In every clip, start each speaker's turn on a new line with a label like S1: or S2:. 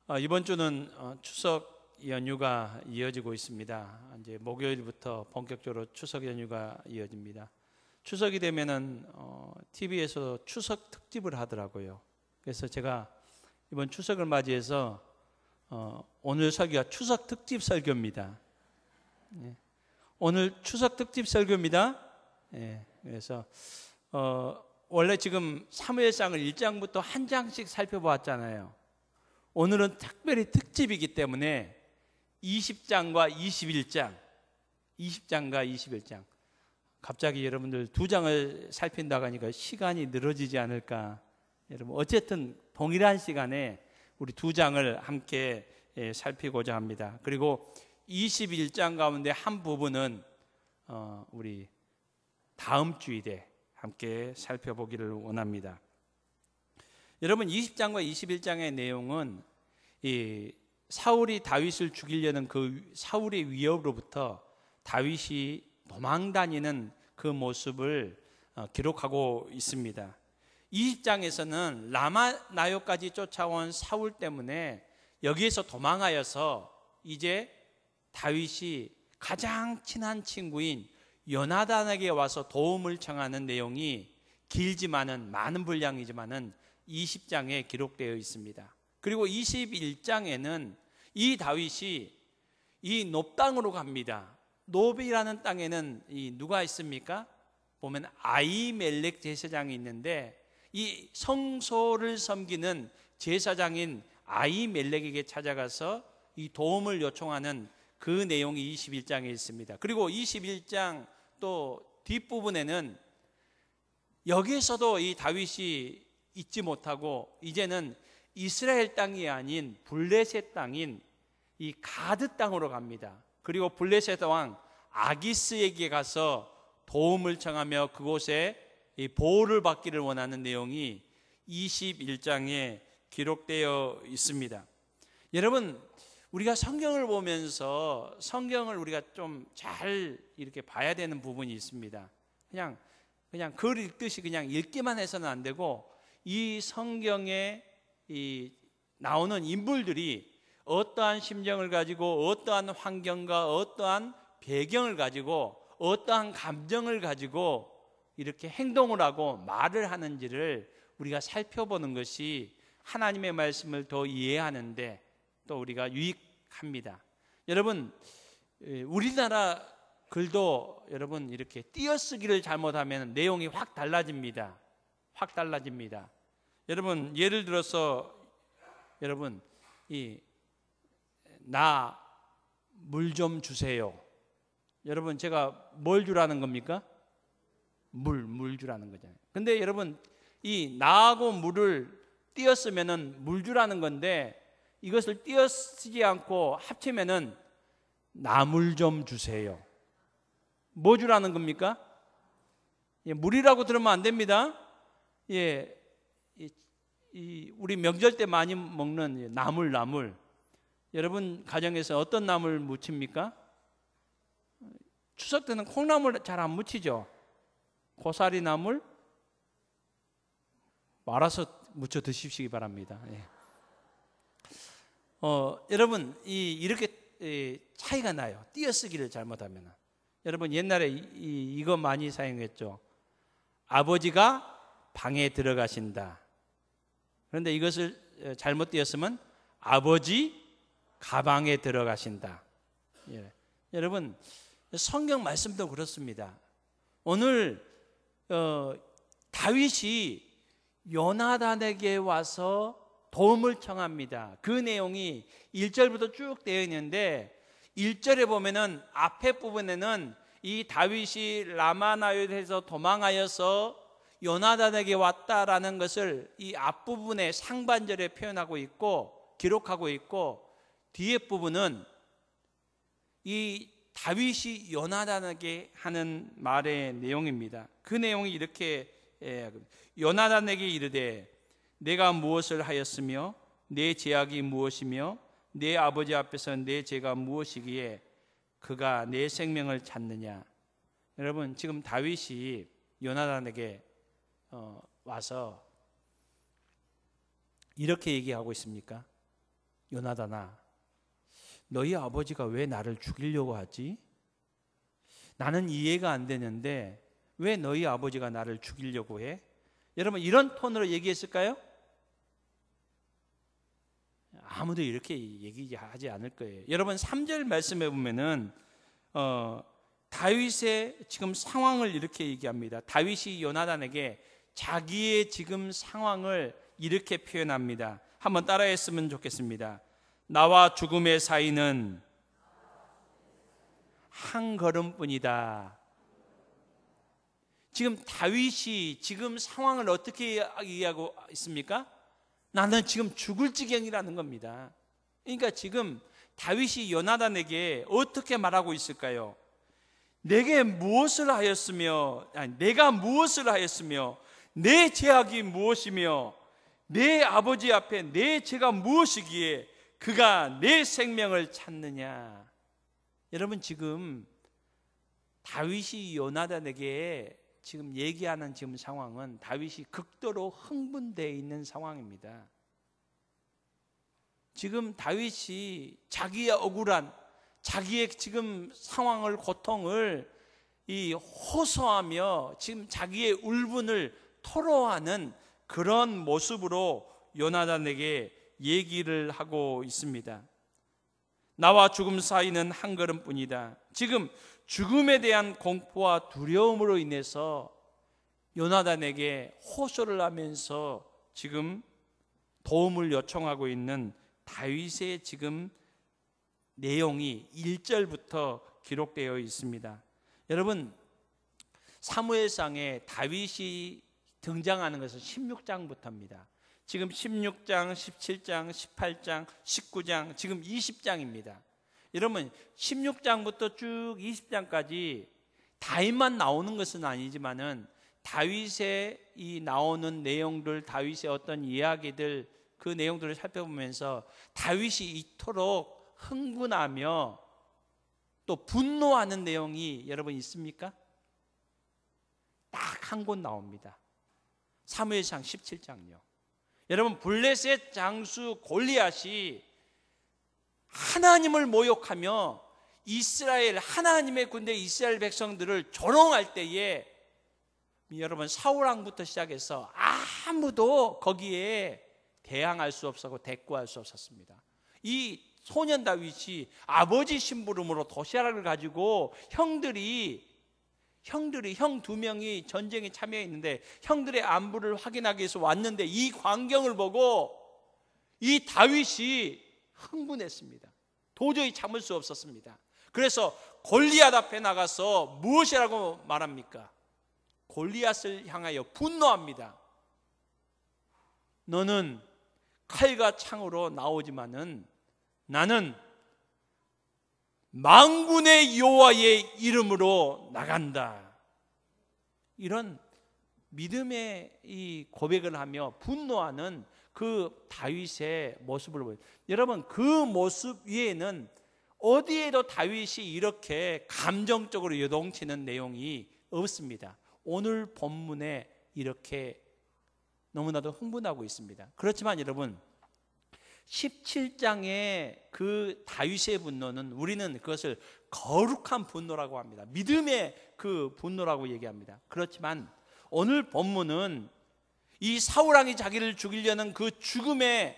S1: 이번 주는 추석 연휴가 이어지고 있습니다. 이제 목요일부터 본격적으로 추석 연휴가 이어집니다. 추석이 되면은 TV에서 추석 특집을 하더라고요. 그래서 제가 이번 추석을 맞이해서 오늘 설교가 추석 특집 설교입니다. 오늘 추석 특집 설교입니다. 그래서 원래 지금 사무엘상을 1장부터 한 장씩 살펴보았잖아요. 오늘은 특별히 특집이기 때문에 20장과 21장 갑자기 여러분들 두 장을 살핀다고 하니까 시간이 늘어지지 않을까. 여러분 어쨌든 동일한 시간에 우리 두 장을 함께 살피고자 합니다. 그리고 21장 가운데 한 부분은 우리 다음 주일에 함께 살펴보기를 원합니다. 여러분 20장과 21장의 내용은 이 사울이 다윗을 죽이려는 그 사울의 위협으로부터 다윗이 도망다니는 그 모습을 기록하고 있습니다. 20장에서는 라마나요까지 쫓아온 사울 때문에 여기에서 도망하여서 이제 다윗이 가장 친한 친구인 요나단에게 와서 도움을 청하는 내용이 길지만은 많은 분량이지만은 20장에 기록되어 있습니다. 그리고 21장에는 이 다윗이 이 놉 땅으로 갑니다. 놉이라는 땅에는 누가 있습니까? 보면 아히멜렉 제사장이 있는데 이 성소를 섬기는 제사장인 아히멜렉에게 찾아가서 이 도움을 요청하는 그 내용이 21장에 있습니다. 그리고 21장 또 뒷부분에는 여기에서도 이 다윗이 잊지 못하고 이제는 이스라엘 땅이 아닌 블레셋 땅인 이 가드 땅으로 갑니다. 그리고 블레셋 왕 아기스에게 가서 도움을 청하며 그곳에 이 보호를 받기를 원하는 내용이 21장에 기록되어 있습니다. 여러분 우리가 성경을 보면서 성경을 우리가 좀 잘 이렇게 봐야 되는 부분이 있습니다. 그냥 글 읽듯이 그냥 읽기만 해서는 안 되고 이 성경에 나오는 인물들이 어떠한 심정을 가지고 어떠한 환경과 어떠한 배경을 가지고 어떠한 감정을 가지고 이렇게 행동을 하고 말을 하는지를 우리가 살펴보는 것이 하나님의 말씀을 더 이해하는데 또 우리가 유익합니다. 여러분 우리나라 글도 여러분 이렇게 띄어쓰기를 잘못하면 내용이 확 달라집니다. 여러분 예를 들어서 여러분 나 물 좀 주세요. 여러분 제가 뭘 주라는 겁니까? 물 주라는 거잖아요. 근데 여러분 이 나하고 물을 띄었으면은 물 주라는 건데 이것을 띄어쓰지 않고 합치면은 나물 좀 주세요. 뭐 주라는 겁니까? 물이라고 들으면 안 됩니다. 우리 명절 때 많이 먹는 나물. 여러분 가정에서 어떤 나물 무칩니까? 추석 때는 콩나물 잘 안 무치죠. 고사리 나물 말아서 무쳐 드시기 바랍니다. 여러분 이렇게 차이가 나요. 띄어쓰기를 잘못하면. 여러분 옛날에 이거 많이 사용했죠. 아버지가 방에 들어가신다. 그런데 이것을 잘못 띄었으면 아버지 가방에 들어가신다. 여러분 성경 말씀도 그렇습니다. 오늘 다윗이 요나단에게 와서 도움을 청합니다. 그 내용이 1절부터 쭉 되어 있는데 1절에 보면은 앞에 부분에는 이 다윗이 라마나요에서 도망하여서 요나단에게 왔다라는 것을 이 앞부분의 상반절에 표현하고 있고 기록하고 있고 뒤에 부분은 이 다윗이 요나단에게 하는 말의 내용입니다. 그 내용이 이렇게 요나단에게 이르되 내가 무엇을 하였으며 내 죄악이 무엇이며 내 아버지 앞에서 내 죄가 무엇이기에 그가 내 생명을 찾느냐. 여러분 지금 다윗이 요나단에게 와서 이렇게 얘기하고 있습니까? 요나단아, 너희 아버지가 왜 나를 죽이려고 하지? 나는 이해가 안 되는데 왜 너희 아버지가 나를 죽이려고 해? 여러분, 이런 톤으로 얘기했을까요? 아무도 이렇게 얘기하지 않을 거예요. 여러분, 3절 말씀해 보면은 다윗의 지금 상황을 이렇게 얘기합니다. 다윗이 요나단에게 자기의 지금 상황을 이렇게 표현합니다. 한번 따라했으면 좋겠습니다. 나와 죽음의 사이는 한 걸음뿐이다. 지금 다윗이 지금 상황을 어떻게 이해하고 있습니까? 나는 지금 죽을 지경이라는 겁니다. 그러니까 지금 다윗이 요나단에게 어떻게 말하고 있을까요? 내가 무엇을 하였으며 내 죄악이 무엇이며 내 아버지 앞에 내 죄가 무엇이기에 그가 내 생명을 찾느냐. 여러분, 지금 다윗이 요나단에게 지금 얘기하는 지금 상황은 다윗이 극도로 흥분되어 있는 상황입니다. 지금 다윗이 자기의 억울한 자기의 지금 상황을, 고통을 호소하며 지금 자기의 울분을 토로하는 그런 모습으로 요나단에게 얘기를 하고 있습니다. 나와 죽음 사이는 한 걸음뿐이다. 지금 죽음에 대한 공포와 두려움으로 인해서 요나단에게 호소를 하면서 지금 도움을 요청하고 있는 다윗의 지금 내용이 1절부터 기록되어 있습니다. 여러분, 사무엘상에 다윗이 등장하는 것은 16장부터입니다. 지금 16장, 17장, 18장, 19장, 지금 20장입니다. 여러분, 16장부터 쭉 20장까지 다윗만 나오는 것은 아니지만은 다윗의 이 나오는 내용들, 다윗의 어떤 이야기들, 그 내용들을 살펴보면서 다윗이 이토록 흥분하며 또 분노하는 내용이 여러분 있습니까? 딱 한 곳 나옵니다. 사무엘상 17장요. 여러분, 블레셋 장수 골리앗이 하나님을 모욕하며 이스라엘, 하나님의 군대 이스라엘 백성들을 조롱할 때에 여러분, 사울왕부터 시작해서 아무도 거기에 대항할 수 없었고 대꾸할 수 없었습니다. 이 소년 다윗이 아버지 심부름으로 도시락을 가지고 형 두 명이 전쟁에 참여했는데 형들의 안부를 확인하기 위해서 왔는데 이 광경을 보고 이 다윗이 흥분했습니다. 도저히 참을 수 없었습니다. 그래서 골리앗 앞에 나가서 무엇이라고 말합니까? 골리앗을 향하여 분노합니다. 너는 칼과 창으로 나오지만은 나는 만군의 여호와의 이름으로 나간다. 이런 믿음의 이 고백을 하며 분노하는 그 다윗의 모습을 보여요. 여러분, 그 모습 위에는 어디에도 다윗이 이렇게 감정적으로 요동치는 내용이 없습니다. 오늘 본문에 이렇게 너무나도 흥분하고 있습니다. 그렇지만 여러분, 17장의 그 다윗의 분노는 우리는 그것을 거룩한 분노라고 합니다. 믿음의 그 분노라고 얘기합니다. 그렇지만 오늘 본문은 이 사울왕이 자기를 죽이려는 그 죽음의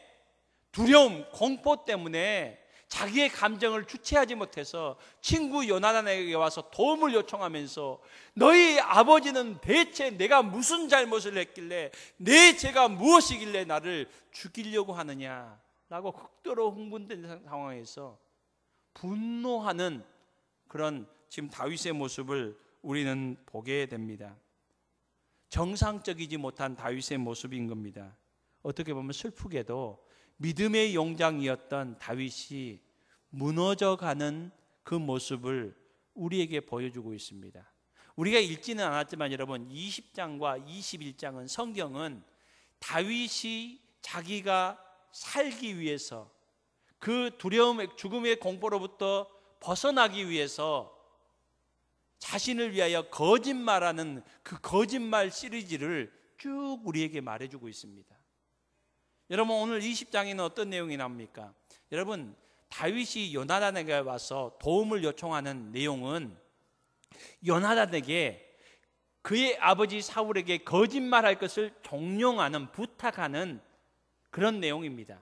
S1: 두려움, 공포 때문에 자기의 감정을 주체하지 못해서 친구 요나단에게 와서 도움을 요청하면서 너희 아버지는 대체 내가 무슨 잘못을 했길래 내 죄가 무엇이길래 나를 죽이려고 하느냐 라고 극도로 흥분된 상황에서 분노하는 그런 지금 다윗의 모습을 우리는 보게 됩니다. 정상적이지 못한 다윗의 모습인 겁니다. 어떻게 보면 슬프게도 믿음의 용장이었던 다윗이 무너져가는 그 모습을 우리에게 보여주고 있습니다. 우리가 읽지는 않았지만 여러분, 20장과 21장은 성경은 다윗이 자기가 살기 위해서 그 두려움의 죽음의 공포로부터 벗어나기 위해서 자신을 위하여 거짓말하는 그 거짓말 시리즈를 쭉 우리에게 말해주고 있습니다. 여러분 오늘 20장에는 어떤 내용이 나옵니까? 여러분 다윗이 요나단에게 와서 도움을 요청하는 내용은 요나단에게 그의 아버지 사울에게 거짓말할 것을 종용하는, 부탁하는 그런 내용입니다.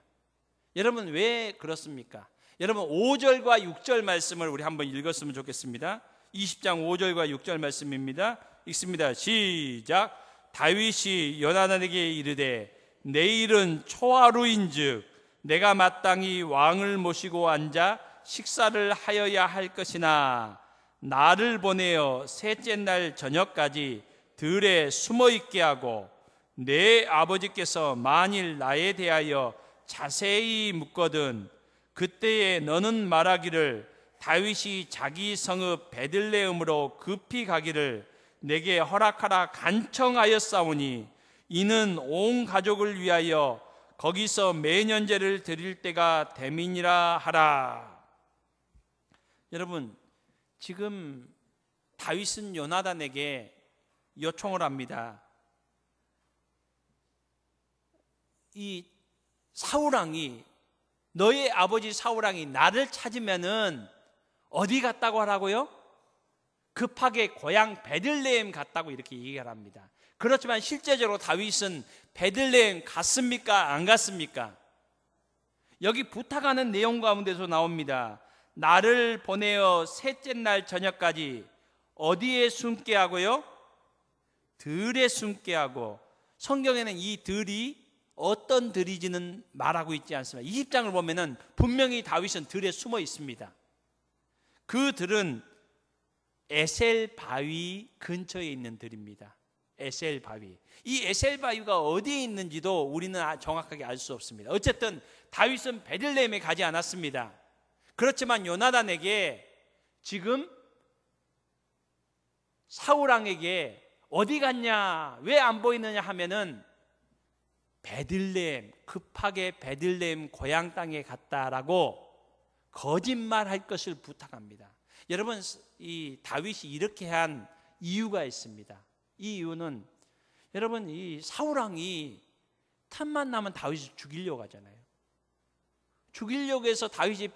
S1: 여러분 왜 그렇습니까? 여러분 5절과 6절 말씀을 우리 한번 읽었으면 좋겠습니다. 20장 5절과 6절 말씀입니다. 읽습니다. 시작. 다윗이 요나단에게 이르되 내일은 초하루인즉 내가 마땅히 왕을 모시고 앉아 식사를 하여야 할 것이나 나를 보내어 셋째 날 저녁까지 들에 숨어 있게 하고 내 아버지께서 만일 나에 대하여 자세히 묻거든 그때에 너는 말하기를 다윗이 자기 성읍 베들레헴으로 급히 가기를 내게 허락하라 간청하였사오니 이는 온 가족을 위하여 거기서 매년제를 드릴 때가 됨이니라 하라. 여러분 지금 다윗은 요나단에게 요청을 합니다. 이 사울왕이, 너의 아버지 사울왕이 나를 찾으면은 어디 갔다고 하라고요? 급하게 고향 베들레헴 갔다고 이렇게 얘기를 합니다. 그렇지만 실제적으로 다윗은 베들레헴 갔습니까? 안 갔습니까? 여기 부탁하는 내용 가운데서 나옵니다. 나를 보내어 셋째 날 저녁까지 어디에 숨게 하고요? 들에 숨게 하고, 성경에는 이 들이 어떤 들인지는 말하고 있지 않습니다. 20장을 보면은 분명히 다윗은 들에 숨어 있습니다. 그 들은 에셀 바위 근처에 있는 들입니다. 에셀 바위. 이 에셀 바위가 어디에 있는지도 우리는 정확하게 알 수 없습니다. 어쨌든 다윗은 베들레헴에 가지 않았습니다. 그렇지만 요나단에게 지금 사울왕에게 어디 갔냐, 왜 안 보이느냐 하면은 베들레헴, 급하게 베들레헴 고향 땅에 갔다라고 거짓말할 것을 부탁합니다. 여러분 이 다윗이 이렇게 한 이유가 있습니다. 이 이유는 여러분 이 사울왕이 틈만 나면 다윗을 죽이려고 하잖아요. 죽이려고 해서 다윗이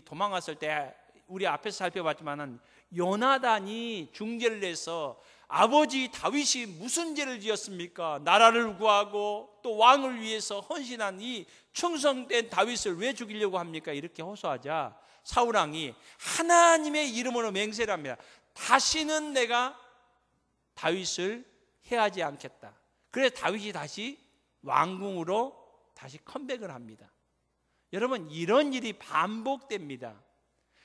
S1: 도망갔을 때 우리 앞에서 살펴봤지만은 요나단이 중재를 해서 아버지 다윗이 무슨 죄를 지었습니까? 나라를 구하고 또 왕을 위해서 헌신한 이 충성된 다윗을 왜 죽이려고 합니까? 이렇게 호소하자 사울왕이 하나님의 이름으로 맹세를 합니다. 다시는 내가 다윗을 해하지 않겠다. 그래서 다윗이 다시 왕궁으로 다시 컴백을 합니다. 여러분 이런 일이 반복됩니다.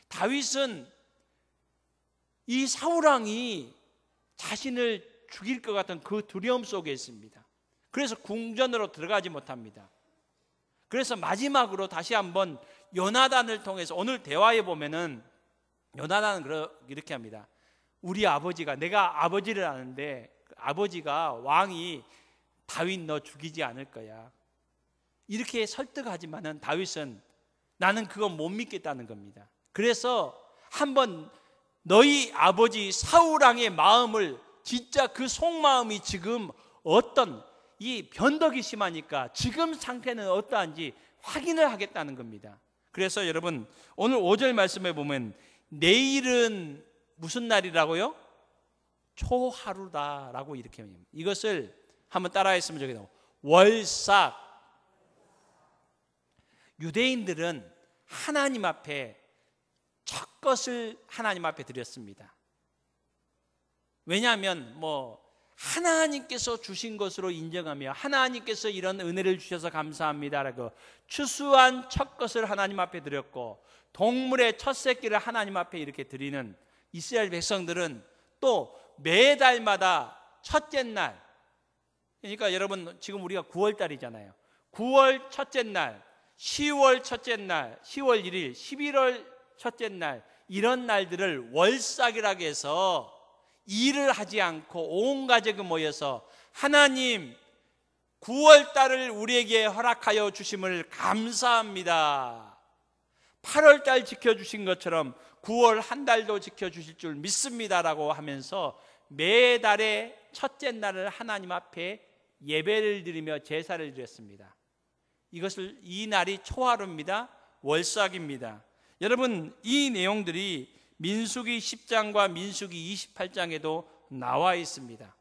S1: 다윗은 이 사울왕이 자신을 죽일 것 같은 그 두려움 속에 있습니다. 그래서 궁전으로 들어가지 못합니다. 그래서 마지막으로 다시 한번 요나단을 통해서 오늘 대화에 보면은 요나단은 이렇게 합니다. 우리 아버지가, 내가 아버지를 아는데 아버지가 왕이 다윗 너 죽이지 않을 거야. 이렇게 설득하지만은 다윗은 나는 그건 못 믿겠다는 겁니다. 그래서 한번 너희 아버지 사울왕의 마음을, 진짜 그 속마음이 지금 어떤, 이 변덕이 심하니까 지금 상태는 어떠한지 확인을 하겠다는 겁니다. 그래서 여러분 오늘 5절 말씀에 보면 내일은 무슨 날이라고요? 초하루다라고 이렇게 합니다. 이것을 한번 따라했으면 좋겠어요. 월삭. 유대인들은 하나님 앞에 첫 것을 하나님 앞에 드렸습니다. 왜냐하면 하나님께서 주신 것으로 인정하며 하나님께서 이런 은혜를 주셔서 감사합니다라고 추수한 첫 것을 하나님 앞에 드렸고, 동물의 첫 새끼를 하나님 앞에 이렇게 드리는 이스라엘 백성들은 또 매달마다 첫째 날, 그러니까 여러분 지금 우리가 9월 달이잖아요. 9월 첫째 날, 10월 첫째 날, 10월 1일, 11월 첫째 날, 이런 날들을 월삭이라고 해서 일을 하지 않고 온 가족이 모여서 하나님 9월 달을 우리에게 허락하여 주심을 감사합니다. 8월 달 지켜주신 것처럼 9월 한 달도 지켜주실 줄 믿습니다라고 하면서 매달의 첫째 날을 하나님 앞에 예배를 드리며 제사를 드렸습니다. 이 날이 초하루입니다. 월삭입니다. 여러분, 이 내용들이 민수기 10장과 민수기 28장에도 나와 있습니다.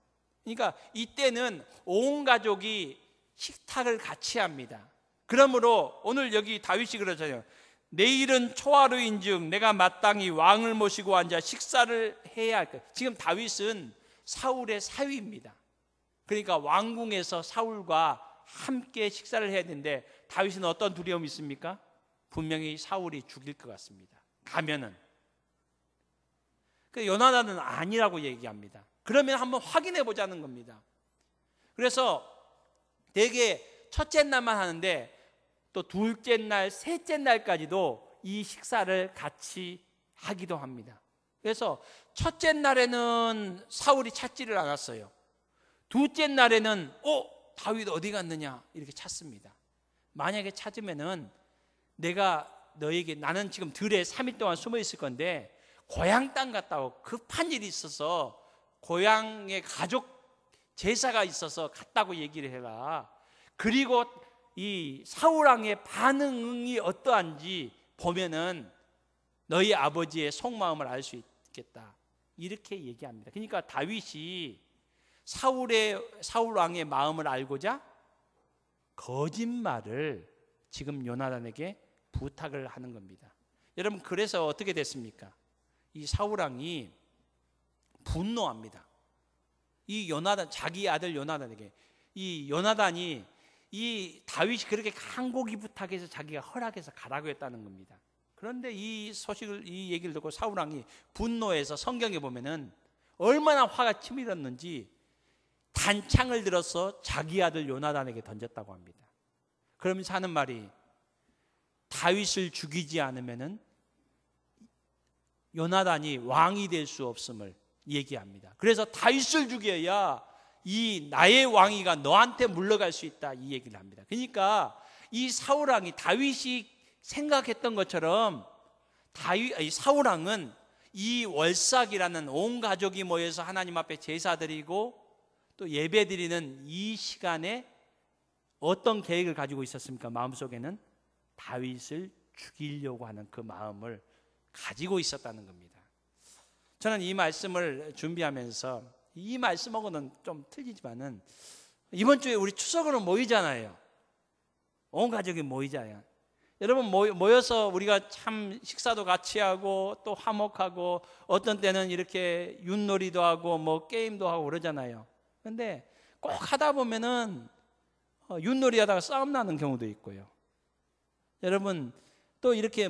S1: 그러니까 이때는 온 가족이 식탁을 같이 합니다. 그러므로 오늘 여기 다윗이 그러잖아요. 내일은 초하루인즉 내가 마땅히 왕을 모시고 앉아 식사를 해야 할 것. 지금 다윗은 사울의 사위입니다. 그러니까 왕궁에서 사울과 함께 식사를 해야 되는데 다윗은 어떤 두려움이 있습니까? 분명히 사울이 죽일 것 같습니다. 가면은. 요나단은 아니라고 얘기합니다. 그러면 한번 확인해 보자는 겁니다. 그래서 대개 첫째 날만 하는데 또 둘째 날, 셋째 날까지도 이 식사를 같이 하기도 합니다. 그래서 첫째 날에는 사울이 찾지를 않았어요. 둘째 날에는 다윗 어디 갔느냐 이렇게 찾습니다. 만약에 찾으면은 내가 너에게, 나는 지금 들에 3일 동안 숨어 있을 건데 고향 땅 갔다고 급한 일이 있어서 고향에 가족 제사가 있어서 갔다고 얘기를 해라. 그리고 이 사울왕의 반응이 어떠한지 보면은 너희 아버지의 속마음을 알 수 있겠다. 이렇게 얘기합니다. 그러니까 다윗이 사울왕의 마음을 알고자 거짓말을 지금 요나단에게 부탁을 하는 겁니다. 여러분, 그래서 어떻게 됐습니까? 이 사울왕이 분노합니다. 이 요나단, 자기 아들 요나단에게, 이 요나단이 이 다윗이 그렇게 간곡히 부탁해서 자기가 허락해서 가라고 했다는 겁니다. 그런데 이 소식을, 이 얘기를 듣고 사울왕이 분노해서 성경에 보면은 얼마나 화가 치밀었는지 단창을 들어서 자기 아들 요나단에게 던졌다고 합니다. 그러면서 하는 말이, 다윗을 죽이지 않으면은 요나단이 왕이 될 수 없음을 얘기합니다. 그래서 다윗을 죽여야 이 나의 왕위가 너한테 물러갈 수 있다, 이 얘기를 합니다. 그러니까 이 사울왕이 다윗이 생각했던 것처럼 사울왕은 이 월삭이라는 온 가족이 모여서 하나님 앞에 제사드리고 또 예배드리는 이 시간에 어떤 계획을 가지고 있었습니까? 마음속에는 다윗을 죽이려고 하는 그 마음을 가지고 있었다는 겁니다. 저는 이 말씀을 준비하면서, 이 말씀하고는 좀 틀리지만은, 이번 주에 우리 추석으로 모이잖아요. 온 가족이 모이잖아요. 여러분, 모여서 우리가 참 식사도 같이 하고 또 화목하고 어떤 때는 이렇게 윷놀이도 하고 뭐 게임도 하고 그러잖아요. 그런데 꼭 하다 보면은 윷놀이 하다가 싸움 나는 경우도 있고요. 여러분, 또 이렇게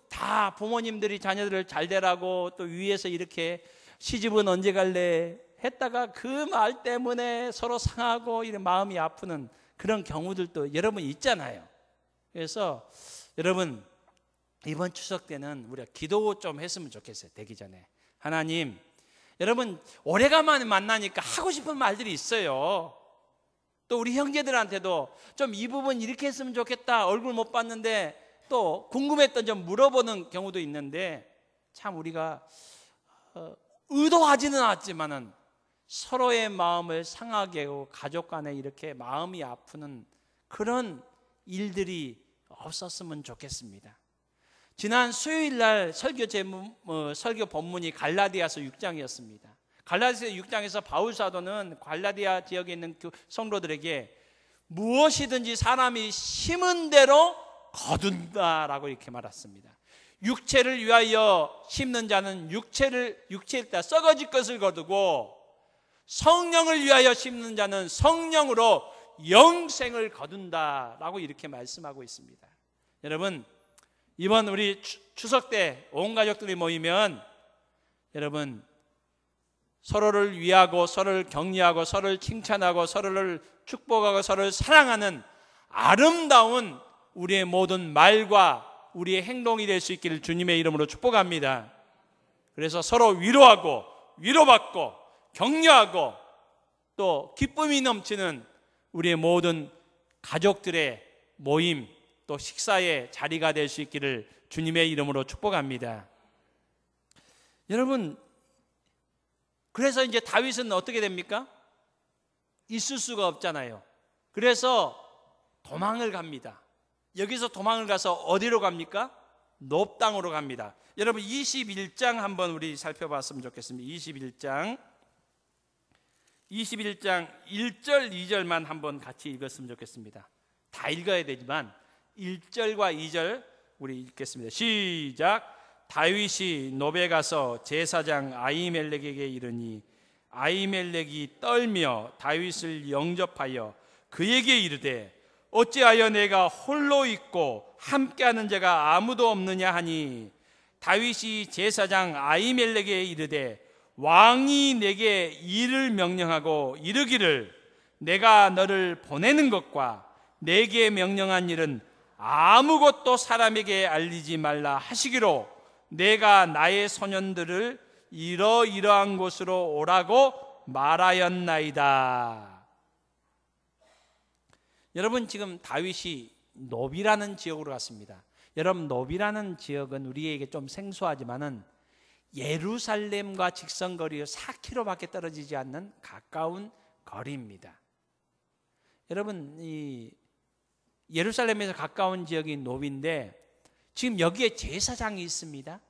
S1: 다 부모님들이 자녀들을 잘 되라고 또 위에서 이렇게 시집은 언제 갈래 했다가 그 말 때문에 서로 상하고 이런 마음이 아프는 그런 경우들도 여러분 있잖아요. 그래서 여러분, 이번 추석 때는 우리가 기도 좀 했으면 좋겠어요. 되기 전에. 하나님, 여러분 오래간만에 만나니까 하고 싶은 말들이 있어요. 또 우리 형제들한테도 좀 이 부분 이렇게 했으면 좋겠다, 얼굴 못 봤는데 또 궁금했던 점 물어보는 경우도 있는데, 참 우리가 의도하지는 않았지만은 서로의 마음을 상하게 하고 가족 간에 이렇게 마음이 아프는 그런 일들이 없었으면 좋겠습니다. 지난 수요일 날 설교 본문이 갈라디아서 6장이었습니다. 갈라디아서 6장에서 바울 사도는 갈라디아 지역에 있는 성도들에게 무엇이든지 사람이 심은 대로 거둔다라고 이렇게 말했습니다. 육체를 위하여 심는 자는 육체를 따라 썩어질 것을 거두고, 성령을 위하여 심는 자는 성령으로 영생을 거둔다라고 이렇게 말씀하고 있습니다. 여러분, 이번 우리 추석 때 온 가족들이 모이면 여러분 서로를 위하고 서로를 격려하고 서로를 칭찬하고 서로를 축복하고 서로를 사랑하는 아름다운 우리의 모든 말과 우리의 행동이 될 수 있기를 주님의 이름으로 축복합니다. 그래서 서로 위로하고 위로받고 격려하고 또 기쁨이 넘치는 우리의 모든 가족들의 모임, 또 식사의 자리가 될 수 있기를 주님의 이름으로 축복합니다. 여러분, 그래서 이제 다윗은 어떻게 됩니까? 있을 수가 없잖아요. 그래서 도망을 갑니다. 여기서 도망을 가서 어디로 갑니까? 놉 땅으로 갑니다. 여러분 21장 한번 우리 살펴봤으면 좋겠습니다. 21장 1절 2절만 한번 같이 읽었으면 좋겠습니다. 다 읽어야 되지만 1절과 2절 우리 읽겠습니다. 시작. 다윗이 놉에 가서 제사장 아히멜렉에게 이르니 아히멜렉이 떨며 다윗을 영접하여 그에게 이르되 어찌하여 내가 홀로 있고 함께하는 자가 아무도 없느냐 하니 다윗이 제사장 아히멜렉에게 이르되 왕이 내게 일을 명령하고 이르기를 내가 너를 보내는 것과 내게 명령한 일은 아무것도 사람에게 알리지 말라 하시기로 내가 나의 소년들을 이러이러한 곳으로 오라고 말하였나이다. 여러분 지금 다윗이 놉이라는 지역으로 갔습니다. 여러분 놉이라는 지역은 우리에게 좀 생소하지만은 예루살렘과 직선거리로 4km밖에 떨어지지 않는 가까운 거리입니다. 여러분 이 예루살렘에서 가까운 지역이 놉인데 지금 여기에 제사장이 있습니다.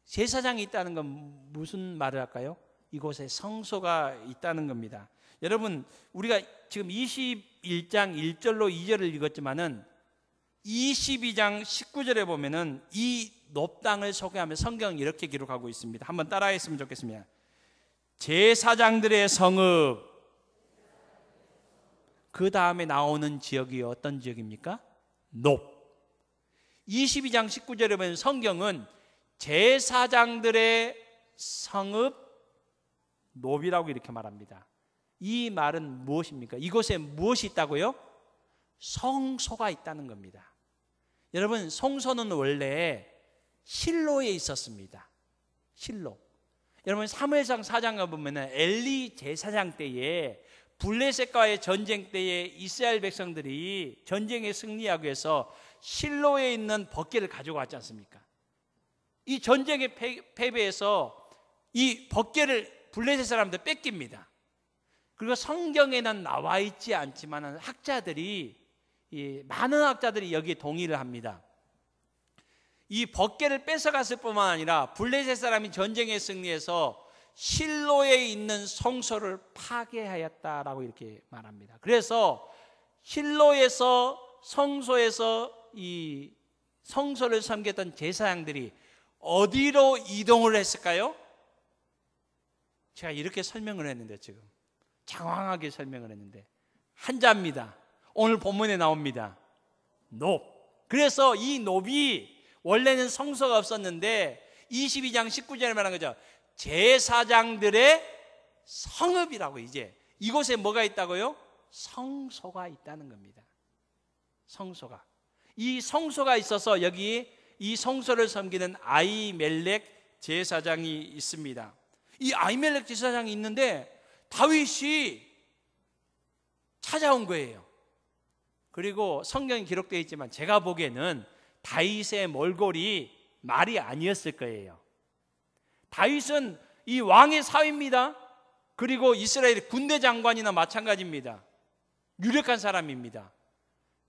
S1: 제사장이 있다는 건 무슨 말을 할까요? 이곳에 성소가 있다는 겁니다. 여러분 우리가 지금 21장 1절로 2절을 읽었지만은 22장 19절에 보면은 이 놉 땅을 소개하며 성경은 이렇게 기록하고 있습니다. 한번 따라했으면 좋겠습니다. 제사장들의 성읍. 그 다음에 나오는 지역이 어떤 지역입니까? 놉. 22장 19절에 보면 성경은 제사장들의 성읍 놉이라고 이렇게 말합니다. 이 말은 무엇입니까? 이곳에 무엇이 있다고요? 성소가 있다는 겁니다. 여러분 성소는 원래 실로에 있었습니다. 실로. 여러분 사무엘상 4장에 보면 엘리 제사장 때에 블레셋과의 전쟁 때에 이스라엘 백성들이 전쟁에 승리하기 위해서 실로에 있는 벗개를 가지고 왔지 않습니까? 이 전쟁의 패배에서 이 벗개를 블레셋 사람들 뺏깁니다. 그리고 성경에는 나와 있지 않지만 학자들이 많은 학자들이 여기에 동의를 합니다. 이 벗개를 뺏어갔을 뿐만 아니라 블레셋 사람이 전쟁에 승리해서 실로에 있는 성소를 파괴하였다라고 이렇게 말합니다. 그래서 실로에서 성소에서 이 성소를 섬겼던 제사장들이 어디로 이동을 했을까요? 제가 이렇게 설명을 했는데 지금 장황하게 설명을 했는데 한자입니다. 오늘 본문에 나옵니다. 놉. 그래서 이 놉이 원래는 성소가 없었는데 22장 19절에 말한 거죠. 제사장들의 성읍이라고. 이제 이곳에 뭐가 있다고요? 성소가 있다는 겁니다. 성소가. 이 성소가 있어서 여기 이 성소를 섬기는 아히멜렉 제사장이 있습니다. 이 아히멜렉 제사장이 있는데 다윗이 찾아온 거예요. 그리고 성경에 기록되어 있지만 제가 보기에는 다윗의 몰골이 말이 아니었을 거예요. 다윗은 이 왕의 사위입니다. 그리고 이스라엘 군대 장관이나 마찬가지입니다. 유력한 사람입니다.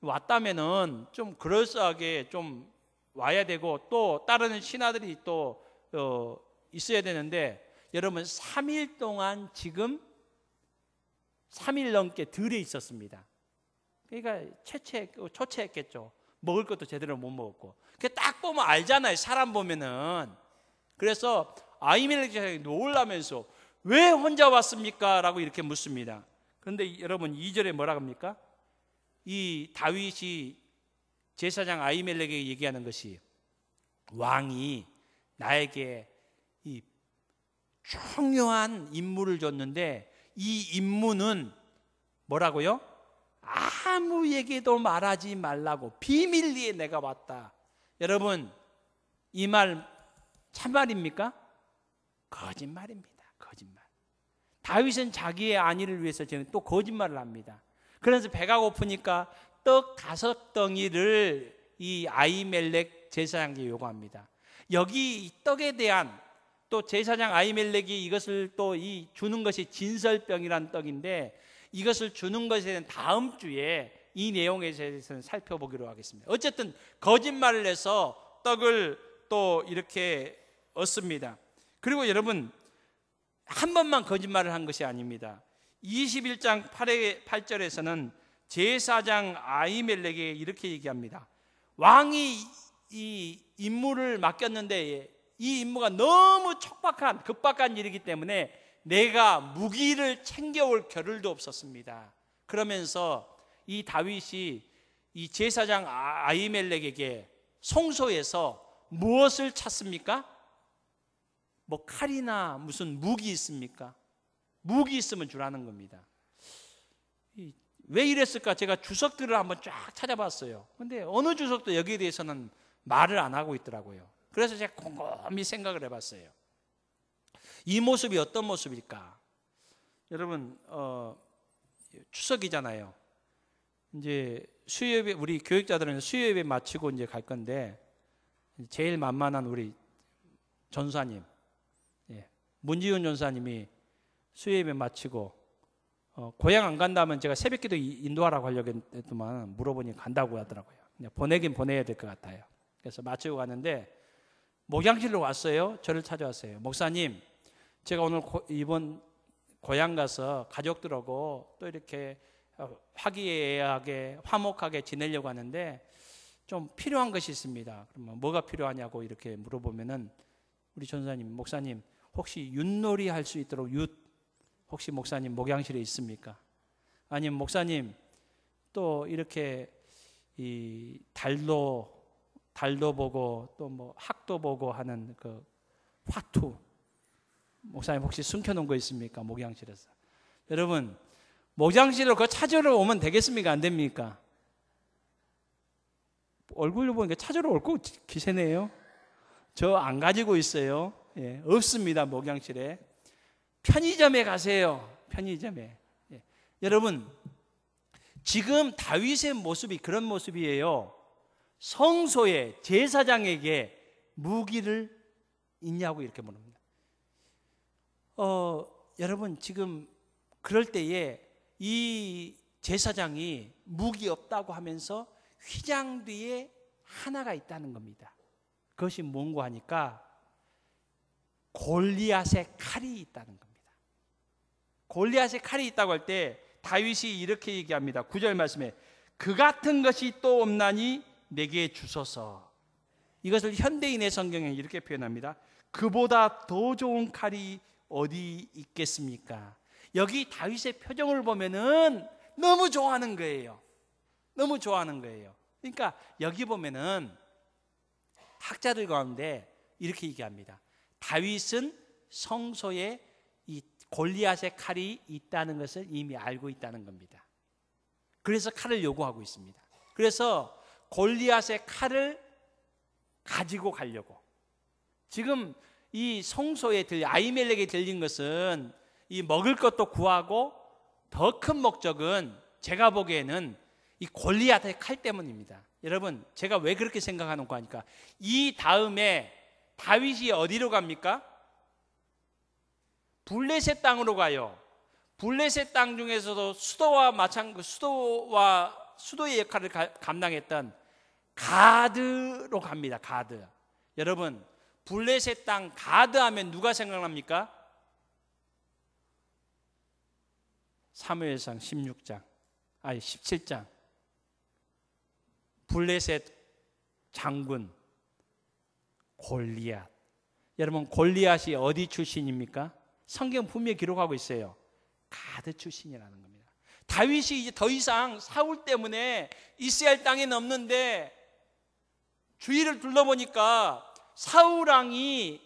S1: 왔다면은 좀 그럴싸하게 좀 와야 되고 또 다른 신하들이 또 있어야 되는데 여러분 3일 동안 지금 3일 넘게 들에 있었습니다. 그러니까 초췌했겠죠. 먹을 것도 제대로 못 먹었고. 딱 보면 알잖아요. 사람 보면은. 그래서 아히멜렉 제사장이 놀라면서 왜 혼자 왔습니까? 라고 이렇게 묻습니다. 그런데 여러분 2절에 뭐라 합니까? 이 다윗이 제사장 아히멜렉에게 얘기하는 것이 왕이 나에게 이 중요한 임무를 줬는데 이 임무는 뭐라고요? 아무에게도 말하지 말라고 비밀리에 내가 왔다. 여러분 이 말 참말입니까? 거짓말입니다. 거짓말. 다윗은 자기의 안위를 위해서 지금 또 거짓말을 합니다. 그래서 배가 고프니까 떡 5덩이를 이 아히멜렉 제사장에게 요구합니다. 여기 이 떡에 대한 또 제사장 아히멜렉이 이것을 또 주는 것이 진설병이라는 떡인데 이것을 주는 것에 대한 다음 주에 이 내용에 대해서는 살펴보기로 하겠습니다. 어쨌든 거짓말을 해서 떡을 또 이렇게 얻습니다. 그리고 여러분, 한 번만 거짓말을 한 것이 아닙니다. 21장 8절에서는 제사장 아히멜렉에게 이렇게 얘기합니다. 왕이 이 임무를 맡겼는데 이 임무가 너무 급박한 일이기 때문에 내가 무기를 챙겨올 겨를도 없었습니다. 그러면서 이 다윗이 이 제사장 아히멜렉에게 성소에서 무엇을 찾습니까? 뭐 칼이나 무슨 무기 있습니까? 무기 있으면 주라는 겁니다. 왜 이랬을까? 제가 주석들을 한번 쫙 찾아봤어요. 근데 어느 주석도 여기에 대해서는 말을 안 하고 있더라고요. 그래서 제가 곰곰이 생각을 해봤어요. 이 모습이 어떤 모습일까? 여러분, 추석이잖아요. 이제 수요예배, 우리 교육자들은 수요예배 마치고 이제 갈 건데, 제일 만만한 우리 전사님, 문지훈 전사님이 수요예배 마치고 고향 안 간다면 제가 새벽기도 인도하라고 하려고 했더만 물어보니 간다고 하더라고요. 보내긴 보내야 될 것 같아요. 그래서 마치고 갔는데 목양실로 왔어요. 저를 찾아왔어요. 목사님, 제가 오늘 이번 고향 가서 가족들하고 또 이렇게 화기애애하게 화목하게 지내려고 하는데 좀 필요한 것이 있습니다. 그러면 뭐가 필요하냐고 이렇게 물어보면은 우리 전사님, 목사님 혹시 윷놀이 할 수 있도록 혹시 목사님 목양실에 있습니까? 아니면 목사님 또 이렇게 이 달도 보고 또 뭐 학도 보고 하는 그 화투 목사님 혹시 숨겨놓은 거 있습니까? 목양실에서. 여러분, 목양실로 그거 찾으러 오면 되겠습니까? 안 됩니까? 얼굴로 보니까 찾으러 올 거 기세네요. 저 안 가지고 있어요. 없습니다. 목양실에. 편의점에 가세요. 편의점에. 여러분, 지금 다윗의 모습이 그런 모습이에요. 성소에 제사장에게 무기를 있냐고 이렇게 물습니다. 여러분, 지금 그럴 때에 이 제사장이 무기 없다고 하면서 휘장 뒤에 하나가 있다는 겁니다. 그것이 뭔고 하니까 골리앗의 칼이 있다는 겁니다. 골리앗의 칼이 있다고 할 때 다윗이 이렇게 얘기합니다. 9절 말씀에 그 같은 것이 또 없나니 내게 주소서. 이것을 현대인의 성경에 이렇게 표현합니다. 그보다 더 좋은 칼이 어디 있겠습니까? 여기 다윗의 표정을 보면은 너무 좋아하는 거예요. 너무 좋아하는 거예요. 그러니까 여기 보면은 학자들 가운데 이렇게 얘기합니다. 다윗은 성소에 이 골리앗의 칼이 있다는 것을 이미 알고 있다는 겁니다. 그래서 칼을 요구하고 있습니다. 그래서 골리앗의 칼을 가지고 가려고. 지금 이 성소에 아히멜렉에 들린 것은 이 먹을 것도 구하고 더 큰 목적은 제가 보기에는 이 골리앗의 칼 때문입니다. 여러분, 제가 왜 그렇게 생각하는 거 하니까 이 다음에 다윗이 어디로 갑니까? 블레셋 땅으로 가요. 블레셋 땅 중에서도 수도의 역할을 감당했던 가드로 갑니다. 가드. 여러분, 블레셋 땅 가드 하면 누가 생각납니까? 사무엘상 17장 블레셋 장군 골리앗. 여러분, 골리앗이 어디 출신입니까? 성경 분명히 기록하고 있어요. 가드 출신이라는 겁니다. 다윗이 이제 더 이상 사울 때문에 이스라엘 땅에는 없는데 주위를 둘러보니까 사울 왕이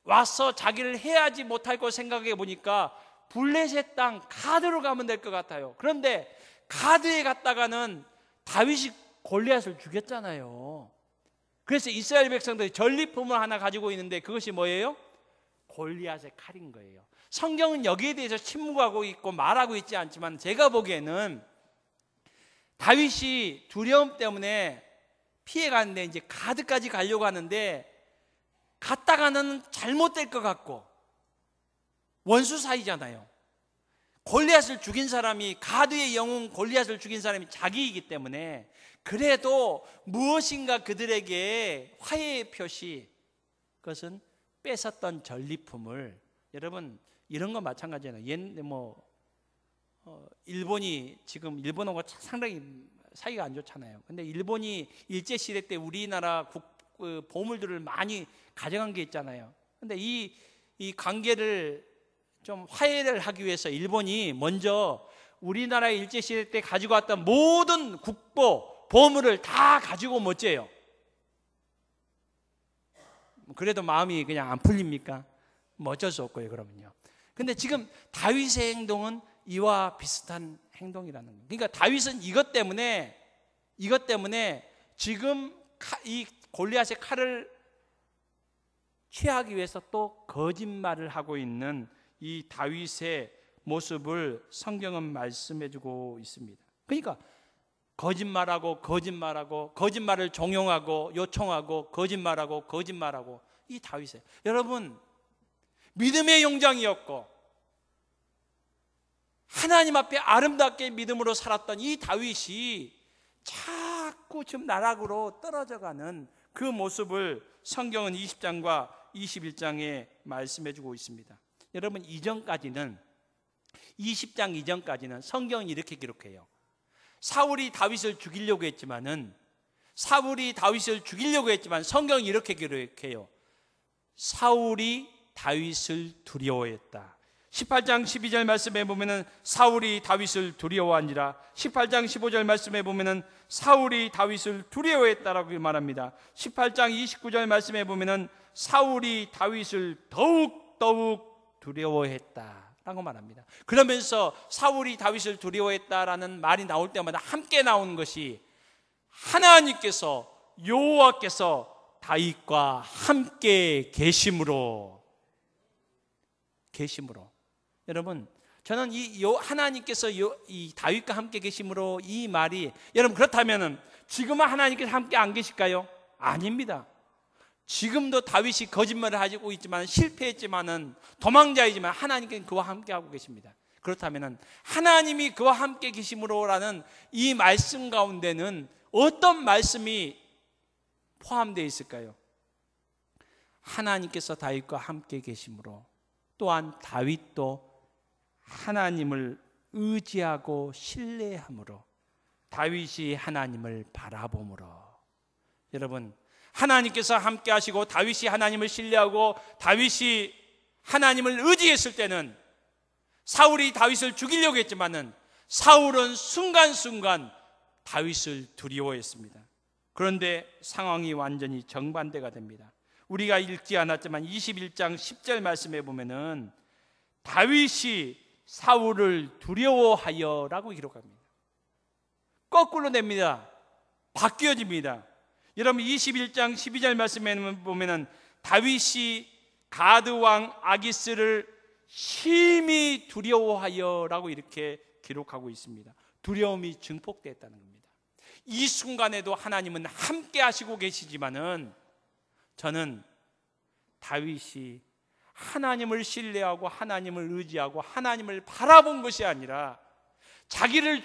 S1: 와서 자기를 해하지 못할 거 생각해 보니까 블레셋 땅 가드로 가면 될 것 같아요. 그런데 가드에 갔다가는 다윗이 골리앗을 죽였잖아요. 그래서 이스라엘 백성들이 전리품을 하나 가지고 있는데 그것이 뭐예요? 골리앗의 칼인 거예요. 성경은 여기에 대해서 침묵하고 있고 말하고 있지 않지만 제가 보기에는 다윗이 두려움 때문에 피해가는데 이제 가드까지 가려고 하는데 갔다가는 잘못될 것 같고 원수 사이잖아요. 골리앗을 죽인 사람이, 가드의 영웅 골리앗을 죽인 사람이 자기이기 때문에, 그래도 무엇인가 그들에게 화해의 표시, 그것은 뺏었던 전리품을, 여러분 이런 건 마찬가지잖아요. 일본이 지금 일본하고 상당히 사이가 안 좋잖아요. 근데 일본이 일제 시대 때 우리나라 보물들을 많이 가져간 게 있잖아요. 근데 이 관계를 좀 화해를 하기 위해서 일본이 먼저 우리나라 일제 시대 때 가지고 왔던 모든 국보 보물을 다 가지고 못 재요. 그래도 마음이 그냥 안 풀립니까? 뭐 어쩔 수 없고요, 그러면요. 근데 지금 다윗의 행동은 이와 비슷한 행동이라는 거예요. 그러니까 다윗은 이것 때문에 지금 이 골리앗의 칼을 취하기 위해서 또 거짓말을 하고 있는 이 다윗의 모습을 성경은 말씀해주고 있습니다. 그러니까 거짓말하고 거짓말을 종용하고 요청하고 거짓말하고 이 다윗이에요. 여러분, 믿음의 용장이었고 하나님 앞에 아름답게 믿음으로 살았던 이 다윗이 자꾸 지금 나락으로 떨어져가는 그 모습을 성경은 20장과 21장에 말씀해주고 있습니다. 여러분, 20장 이전까지는 성경은 이렇게 기록해요. 사울이 다윗을 죽이려고 했지만 성경은 이렇게 기록해요. 사울이 다윗을 두려워했다. 18장 12절 말씀에 보면은 사울이 다윗을 두려워하니라. 18장 15절 말씀에 보면은 사울이 다윗을 두려워했다라고 말합니다. 18장 29절 말씀에 보면은 사울이 다윗을 더욱 두려워했다라고 말합니다. 그러면서 사울이 다윗을 두려워했다라는 말이 나올 때마다 함께 나오는 것이 하나님께서, 여호와께서 다윗과 함께 계심으로. 여러분, 저는 하나님께서 이 다윗과 함께 계심으로 이 말이, 여러분 그렇다면 지금은 하나님께서 함께 안 계실까요? 아닙니다. 지금도 다윗이 거짓말을 하고 있지만, 실패했지만은, 도망자이지만 하나님께서는 그와 함께 하고 계십니다. 그렇다면 하나님이 그와 함께 계심으로라는 이 말씀 가운데는 어떤 말씀이 포함되어 있을까요? 하나님께서 다윗과 함께 계심으로, 또한 다윗도 하나님을 의지하고 신뢰함으로, 다윗이 하나님을 바라봄으로. 여러분, 하나님께서 함께 하시고 다윗이 하나님을 신뢰하고 다윗이 하나님을 의지했을 때는 사울이 다윗을 죽이려고 했지만은 사울은 순간순간 다윗을 두려워했습니다. 그런데 상황이 완전히 정반대가 됩니다. 우리가 읽지 않았지만 21장 10절 말씀에 보면은 다윗이 사울을 두려워하여라고 기록합니다. 거꾸로 됩니다. 바뀌어집니다. 여러분, 21장 12절 말씀에 보면은 다윗이 가드 왕 아기스를 심히 두려워하여라고 이렇게 기록하고 있습니다. 두려움이 증폭됐다는 겁니다. 이 순간에도 하나님은 함께 하시고 계시지만은, 저는 다윗이 하나님을 신뢰하고 하나님을 의지하고 하나님을 바라본 것이 아니라 자기를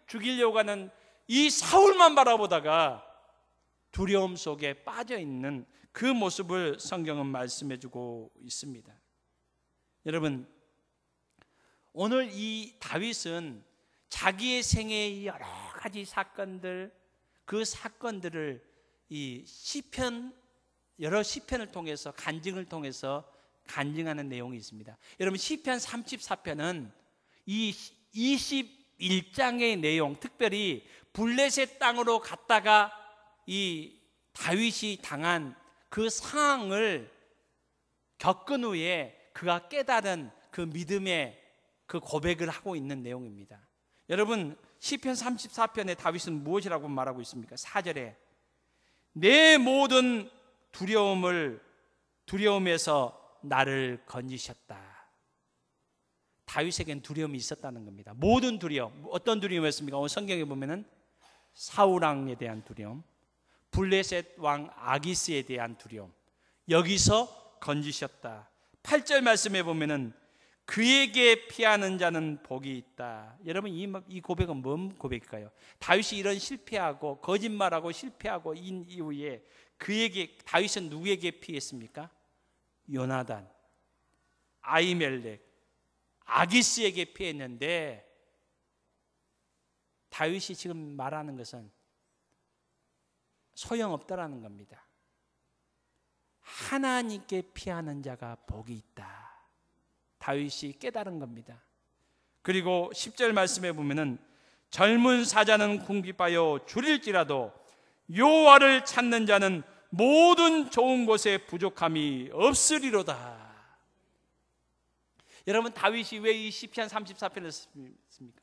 S1: 죽이려고 하는 이 사울만 바라보다가 두려움 속에 빠져 있는 그 모습을 성경은 말씀해주고 있습니다. 여러분, 오늘 이 다윗은 자기의 생애의 여러 가지 사건들, 그 사건들을 이 여러 시편을 통해서, 간증을 통해서 간증하는 내용이 있습니다. 여러분, 시편 34편은 이 21장의 내용, 특별히 블레셋 땅으로 갔다가 이 다윗이 당한 그 상황을 겪은 후에 그가 깨달은 그 믿음의 그 고백을 하고 있는 내용입니다. 여러분, 시편 34편에 다윗은 무엇이라고 말하고 있습니까? 4절에 내 모든 두려움에서 나를 건지셨다. 다윗에겐 두려움이 있었다는 겁니다. 모든 두려움, 어떤 두려움이었습니까? 오늘 성경에 보면은 사울 왕에 대한 두려움, 블레셋 왕 아기스에 대한 두려움, 여기서 건지셨다. 8절 말씀에 보면은 그에게 피하는 자는 복이 있다. 여러분, 이 고백은 뭔 고백일까요? 다윗이 이런 실패하고 거짓말하고 실패하고 인 이후에 다윗은 누구에게 피했습니까? 요나단, 아히멜렉, 아기스에게 피했는데, 다윗이 지금 말하는 것은 소용없다라는 겁니다. 하나님께 피하는 자가 복이 있다. 다윗이 깨달은 겁니다. 그리고 10절 말씀에 보면은 젊은 사자는 궁핍하여 줄일지라도 여호와를 찾는 자는 모든 좋은 것에 부족함이 없으리로다. 여러분, 다윗이 왜 이 시편 34편을 썼습니까?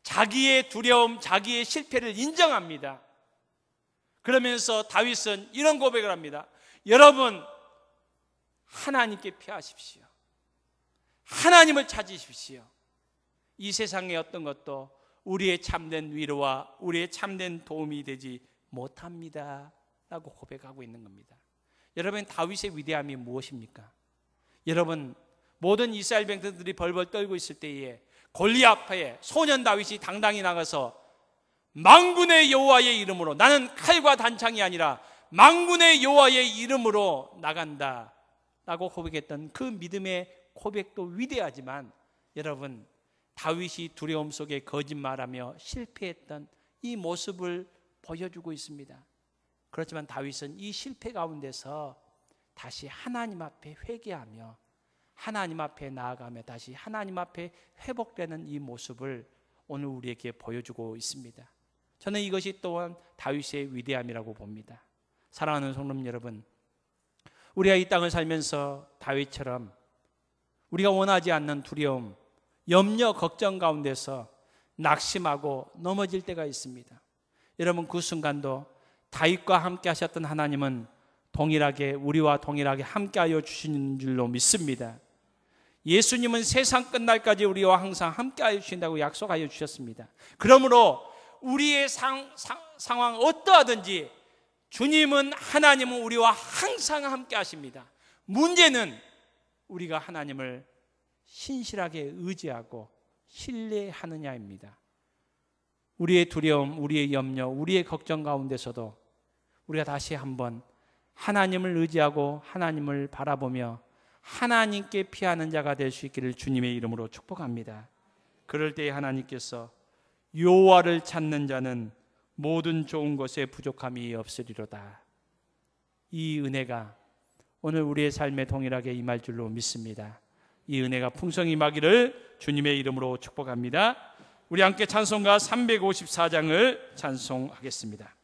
S1: 자기의 두려움, 자기의 실패를 인정합니다. 그러면서 다윗은 이런 고백을 합니다. 여러분, 하나님께 피하십시오. 하나님을 찾으십시오. 이 세상의 어떤 것도 우리의 참된 위로와 우리의 참된 도움이 되지 못합니다 라고 고백하고 있는 겁니다. 여러분, 다윗의 위대함이 무엇입니까? 여러분, 모든 이스라엘 백성들이 벌벌 떨고 있을 때에 골리앗 앞에 소년 다윗이 당당히 나가서 만군의 여호와의 이름으로, 나는 칼과 단창이 아니라 만군의 여호와의 이름으로 나간다 라고 고백했던 그 믿음의 고백도 위대하지만, 여러분, 다윗이 두려움 속에 거짓말하며 실패했던 이 모습을 보여주고 있습니다. 그렇지만 다윗은 이 실패 가운데서 다시 하나님 앞에 회개하며 하나님 앞에 나아가며 다시 하나님 앞에 회복되는 이 모습을 오늘 우리에게 보여주고 있습니다. 저는 이것이 또한 다윗의 위대함이라고 봅니다. 사랑하는 성도 여러분, 우리가 이 땅을 살면서 다윗처럼 우리가 원하지 않는 두려움, 염려, 걱정 가운데서 낙심하고 넘어질 때가 있습니다. 여러분, 그 순간도 다윗과 함께 하셨던 하나님은 우리와 동일하게 함께하여 주시는 줄로 믿습니다. 예수님은 세상 끝날까지 우리와 항상 함께하여 주신다고 약속하여 주셨습니다. 그러므로 우리의 상황 어떠하든지 하나님은 우리와 항상 함께 하십니다. 문제는 우리가 하나님을 신실하게 의지하고 신뢰하느냐입니다. 우리의 두려움, 우리의 염려, 우리의 걱정 가운데서도 우리가 다시 한번 하나님을 의지하고 하나님을 바라보며 하나님께 피하는 자가 될 수 있기를 주님의 이름으로 축복합니다. 그럴 때에 하나님께서 여호와를 찾는 자는 모든 좋은 것에 부족함이 없으리로다. 이 은혜가 오늘 우리의 삶에 동일하게 임할 줄로 믿습니다. 이 은혜가 풍성히 임하기를 주님의 이름으로 축복합니다. 우리 함께 찬송가 354장을 찬송하겠습니다.